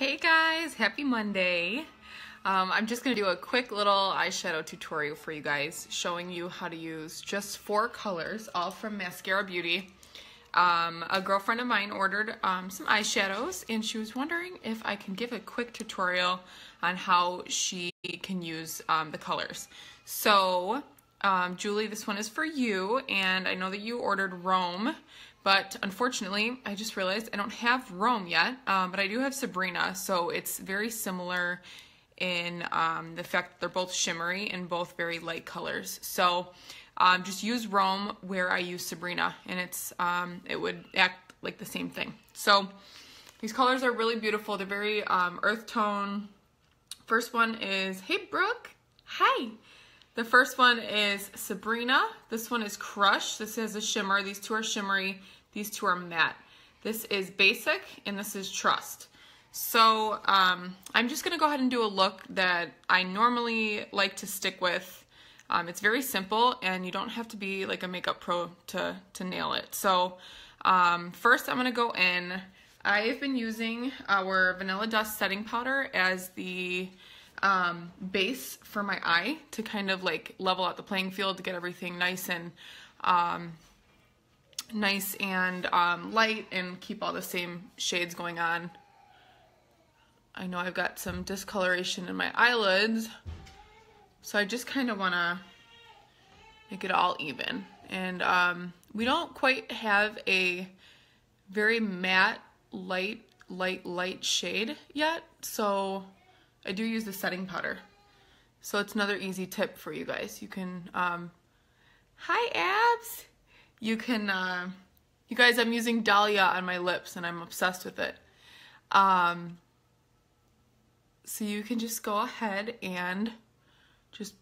Hey guys, happy Monday. I'm just going to do a quick little eyeshadow tutorial for you guys, showing you how to use just 4 colors, all from Maskcara Beauty. A girlfriend of mine ordered some eyeshadows, and she was wondering if I can give a quick tutorial on how she can use the colors. So, Julie, this one is for you, and I know that you ordered Rome. But unfortunately, I just realized I don't have Rome yet, but I do have Sabrina, so it's very similar in the fact that they're both shimmery and both very light colors. So just use Rome where I use Sabrina, and it would act like the same thing. So these colors are really beautiful. They're very earth tone. First one is, hey Brooke, hi. The first one is Sabrina. This one is Crush. This has a shimmer. These two are shimmery. These two are matte. This is Basic, and this is Trust. So I'm just going to go ahead and do a look that I normally like to stick with. It's very simple, and you don't have to be like a makeup pro to nail it. So first I'm going to go in. I've been using our Vanilla Dust setting powder as the base for my eye to kind of like level out the playing field, to get everything nice and light and keep all the same shades going on. I know I've got some discoloration in my eyelids, so I just kind of want to make it all even. And we don't quite have a very matte light shade yet, so I do use the setting powder. So it's another easy tip for you guys. You can, hi Abs! You can, you guys, I'm using Dahlia on my lips and I'm obsessed with it. So you can just go ahead and just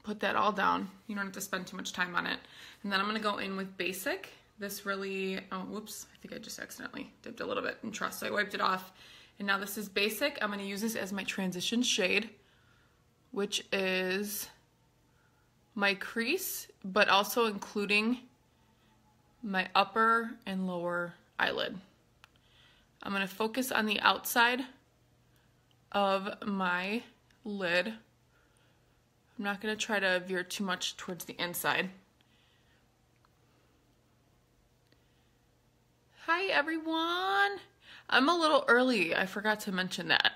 put that all down. You don't have to spend too much time on it. And then I'm gonna go in with Basic. This really, oh whoops, I think I just accidentally dipped a little bit in Trust, so I wiped it off. And now this is Basic. I'm going to use this as my transition shade, which is my crease, but also including my upper and lower eyelid. I'm going to focus on the outside of my lid. I'm not going to try to veer too much towards the inside. Hi everyone! I'm a little early. I forgot to mention that.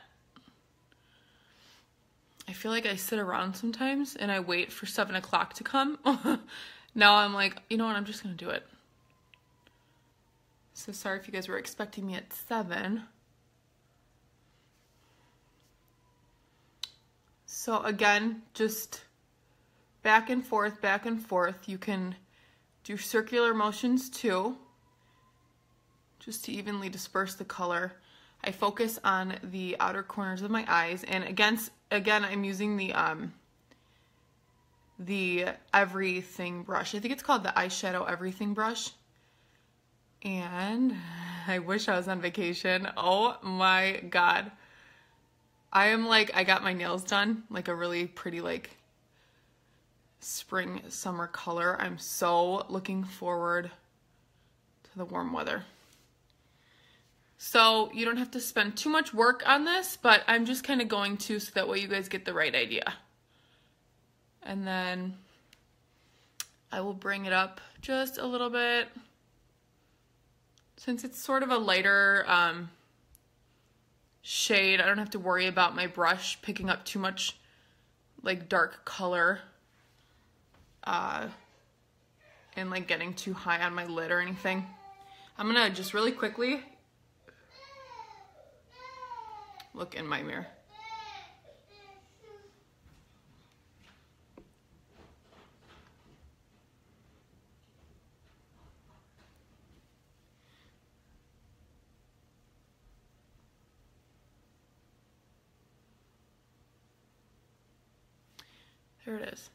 I feel like I sit around sometimes and I wait for 7 o'clock to come. Now I'm like, you know what, I'm just gonna do it. So sorry if you guys were expecting me at 7. So again, just back and forth, back and forth. You can do circular motions too, just to evenly disperse the color. I focus on the outer corners of my eyes, and again I'm using the Everything brush. I think it's called the Eyeshadow Everything brush. And I wish I was on vacation. Oh my god. I am like, I got my nails done, like a really pretty like spring summer color. I'm so looking forward to the warm weather. So you don't have to spend too much work on this, but I'm just kind of going to, so that way you guys get the right idea. And then I will bring it up just a little bit. Since it's sort of a lighter shade, I don't have to worry about my brush picking up too much like dark color and like getting too high on my lid or anything. I'm gonna just really quickly look in my mirror. There it is.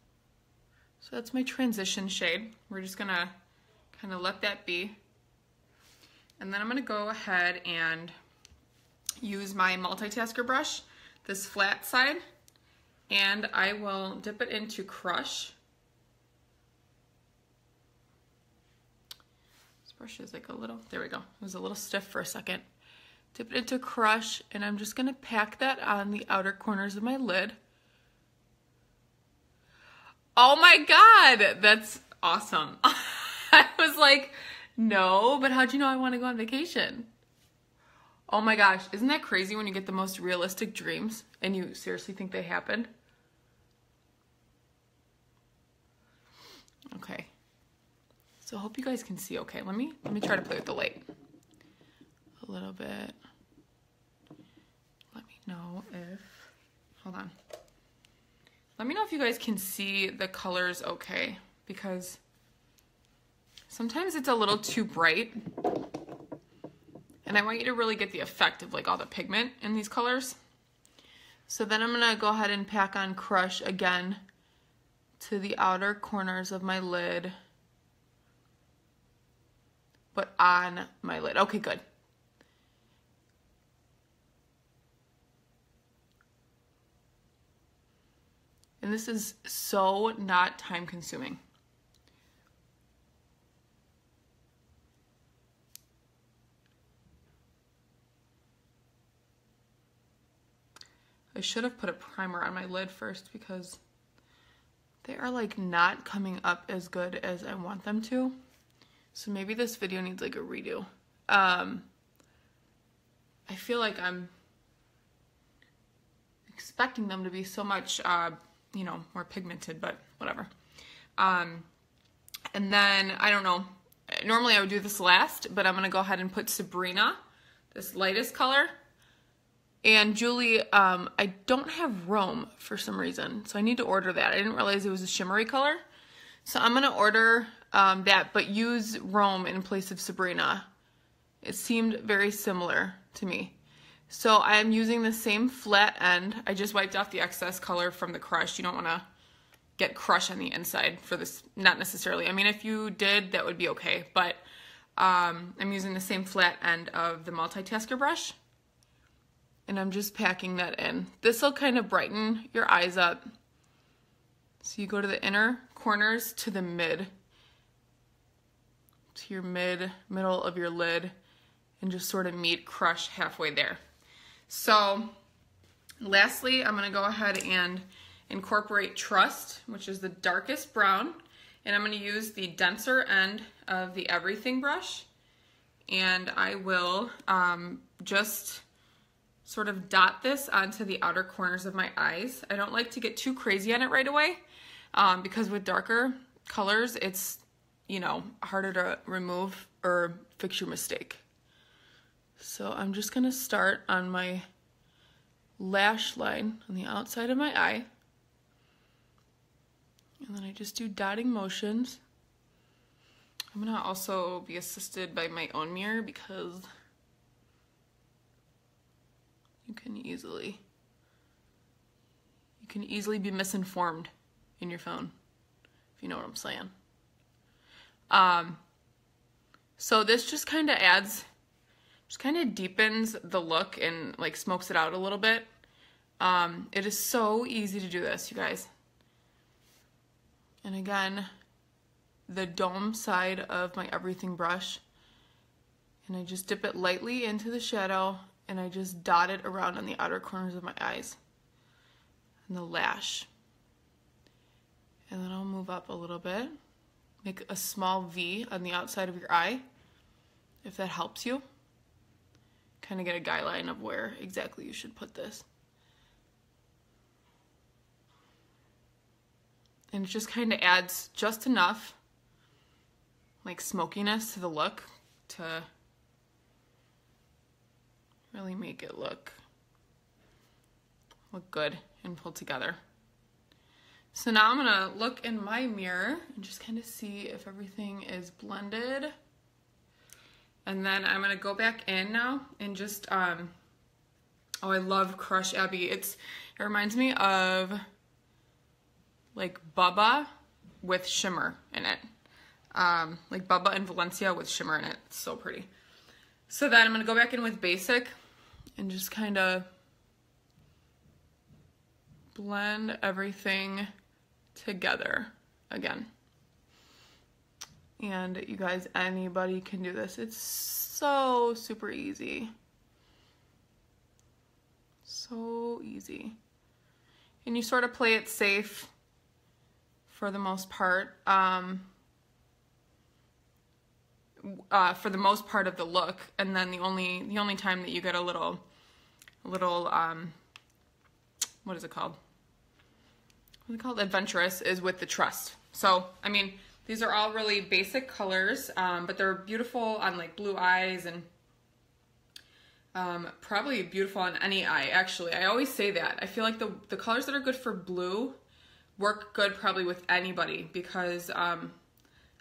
So that's my transition shade. We're just gonna kind of let that be. And then I'm gonna go ahead and use my multitasker brush, this flat side, and I will dip it into Crush. This brush is like a little, there we go. It was a little stiff for a second. dip it into Crush, and I'm just gonna pack that on the outer corners of my lid. Oh my God, that's awesome. I was like, no, but how'd you know I want to go on vacation? Oh my gosh, isn't that crazy when you get the most realistic dreams and you seriously think they happened? Okay. So I hope you guys can see okay. Let me try to play with the light a little bit. Let me know if, hold on. Let me know if you guys can see the colors okay, because sometimes it's a little too bright. And I want you to really get the effect of like all the pigment in these colors. So then I'm gonna go ahead and pack on Crush again to the outer corners of my lid, but on my lid. Okay, good. And this is so not time consuming. I should have put a primer on my lid first because they are like not coming up as good as I want them to. So maybe this video needs like a redo. I feel like I'm expecting them to be so much, you know, more pigmented, but whatever. And then, I don't know, normally I would do this last, but I'm gonna go ahead and put Sabrina, this lightest color. And Julie, I don't have Rome for some reason, so I need to order that. I didn't realize it was a shimmery color. So I'm gonna order that, but use Rome in place of Sabrina. It seemed very similar to me. So I'm using the same flat end. I just wiped off the excess color from the Crush. You don't wanna get Crush on the inside for this, not necessarily. I mean, if you did, that would be okay, but I'm using the same flat end of the multitasker brush. And I'm just packing that in. This will kind of brighten your eyes up. So you go to the inner corners to the mid, to your middle of your lid, and just sort of meet Crush halfway there. So lastly, I'm gonna go ahead and incorporate Trust, which is the darkest brown, and I'm gonna use the denser end of the Everything brush, and I will just sort of dot this onto the outer corners of my eyes. I don't like to get too crazy on it right away because with darker colors, it's, you know, harder to remove or fix your mistake. So I'm just gonna start on my lash line on the outside of my eye. And then I just do dotting motions. I'm gonna also be assisted by my own mirror because you can easily be misinformed in your phone, if you know what I'm saying. So this just kind of deepens the look and like smokes it out a little bit. It is so easy to do this, you guys. And again, the dome side of my Everything brush, and I just dip it lightly into the shadow, and I just dot it around on the outer corners of my eyes and the lash. And then I'll move up a little bit, make a small V on the outside of your eye, if that helps you. Kind of get a guideline of where exactly you should put this. And it just kind of adds just enough like smokiness to the look to really make it look good and pulled together. So now I'm gonna look in my mirror and just kind of see if everything is blended. And then I'm gonna go back in now and just, oh, I love Crush Abby. It reminds me of like Bubba with shimmer in it. Like Bubba and Valencia with shimmer in it. It's so pretty. So then I'm gonna go back in with Basic and just kind of blend everything together again. And you guys, anybody can do this. It's so super easy. So easy. And you sort of play it safe for the most part. For the most part of the look, and then the only time that you get a little what is it called? What is it called? Adventurous is with the trust. So I mean, these are all really basic colors, but they're beautiful on like blue eyes and probably beautiful on any eye. Actually, I always say that. I feel like the colors that are good for blue work good probably with anybody, because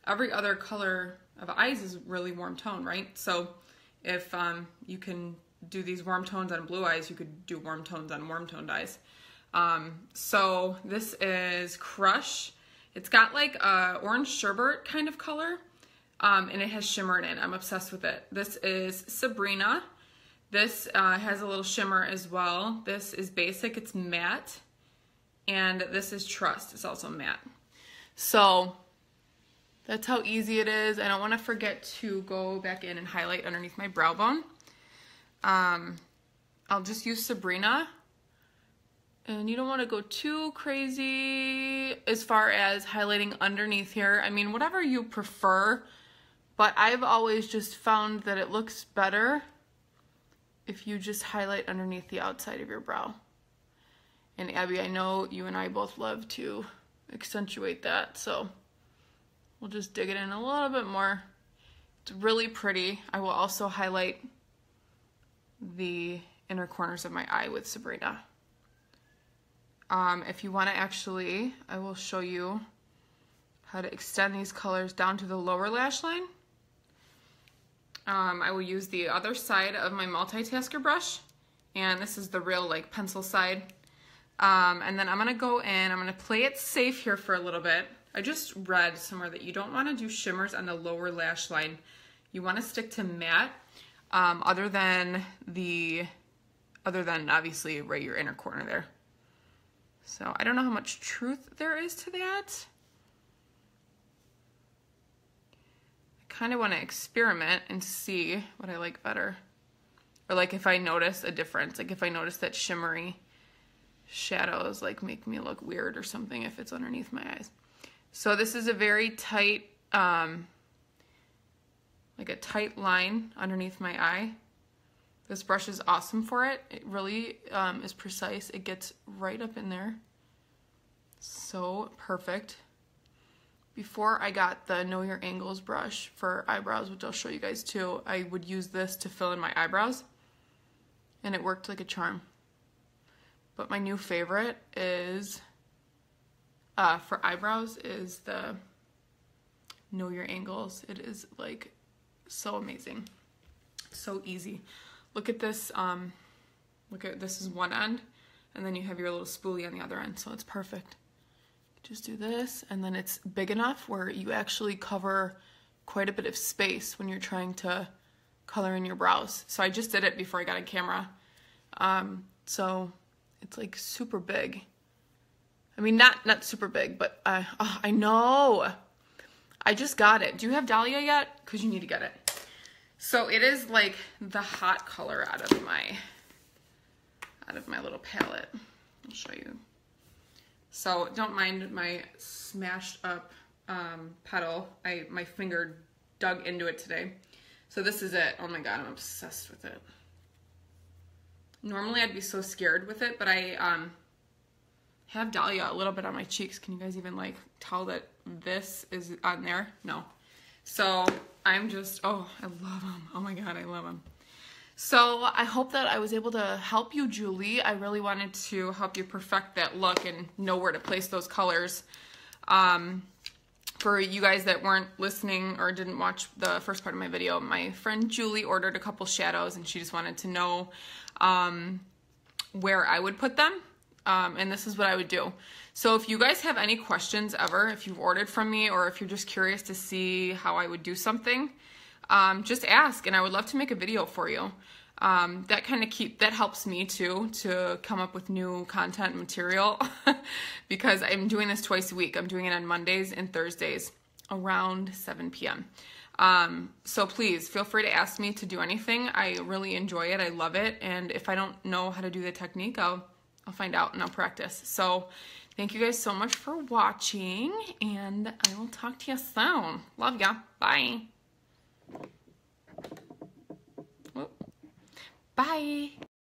every other color of eyes is really warm tone, right? So if you can do these warm tones on blue eyes, you could do warm tones on warm toned eyes. So this is Crush. It's got like a orange sherbet kind of color, and it has shimmer in it. I'm obsessed with it. This is Sabrina. This has a little shimmer as well. This is basic, it's matte. And this is Trust, it's also matte. So that's how easy it is. I don't want to forget to go back in and highlight underneath my brow bone. I'll just use Sabrina. And you don't want to go too crazy as far as highlighting underneath here. I mean, whatever you prefer, but I've always just found that it looks better if you just highlight underneath the outside of your brow. And Abby, I know you and I both love to accentuate that, so we'll just dig it in a little bit more. It's really pretty. I will also highlight the inner corners of my eye with Sabrina. If you want to actually, I will show you how to extend these colors down to the lower lash line. I will use the other side of my multitasker brush, and this is the real like pencil side. And then I'm going to go in, I'm going to play it safe here for a little bit. I just read somewhere that you don't want to do shimmers on the lower lash line. You want to stick to matte, other than obviously right your inner corner there. So I don't know how much truth there is to that. I kind of want to experiment and see what I like better. Or like if I notice a difference, like if I notice that shimmery shadows like make me look weird or something if it's underneath my eyes. So this is a very tight, like a tight line underneath my eye. This brush is awesome for it. It really is precise. It gets right up in there. So perfect. Before I got the Know Your Angles brush for eyebrows, which I'll show you guys too, I would use this to fill in my eyebrows, and it worked like a charm. But my new favorite is, for eyebrows, is the Know Your Angles. It is like so amazing. So easy. Look at this, this is one end, and then you have your little spoolie on the other end, so it's perfect. Just do this, and then it's big enough where you actually cover quite a bit of space when you're trying to color in your brows. So I just did it before I got on camera. So it's like super big. I mean, not super big, but oh, I know. I just got it. Do you have Dahlia yet? Because you need to get it. So it is like the hot color out of my little palette. I'll show you. So don't mind my smashed up petal. My finger dug into it today. So this is it. Oh my god, I'm obsessed with it. Normally I'd be so scared with it, but I have Dahlia a little bit on my cheeks. Can you guys even like tell that this is on there? No. So I'm just, oh, I love them. Oh my god, I love them. So I hope that I was able to help you, Julie. I really wanted to help you perfect that look and know where to place those colors. For you guys that weren't listening or didn't watch the first part of my video, my friend Julie ordered a couple shadows and she just wanted to know where I would put them. And this is what I would do. So if you guys have any questions ever, if you've ordered from me or if you're just curious to see how I would do something, just ask and I would love to make a video for you. That helps me too to come up with new content material because I'm doing this twice a week. I'm doing it on Mondays and Thursdays around 7 p.m. So please feel free to ask me to do anything. I really enjoy it. I love it. And if I don't know how to do the technique, I'll find out and I'll practice. So thank you guys so much for watching, and I will talk to you soon. Love ya. Bye. Bye.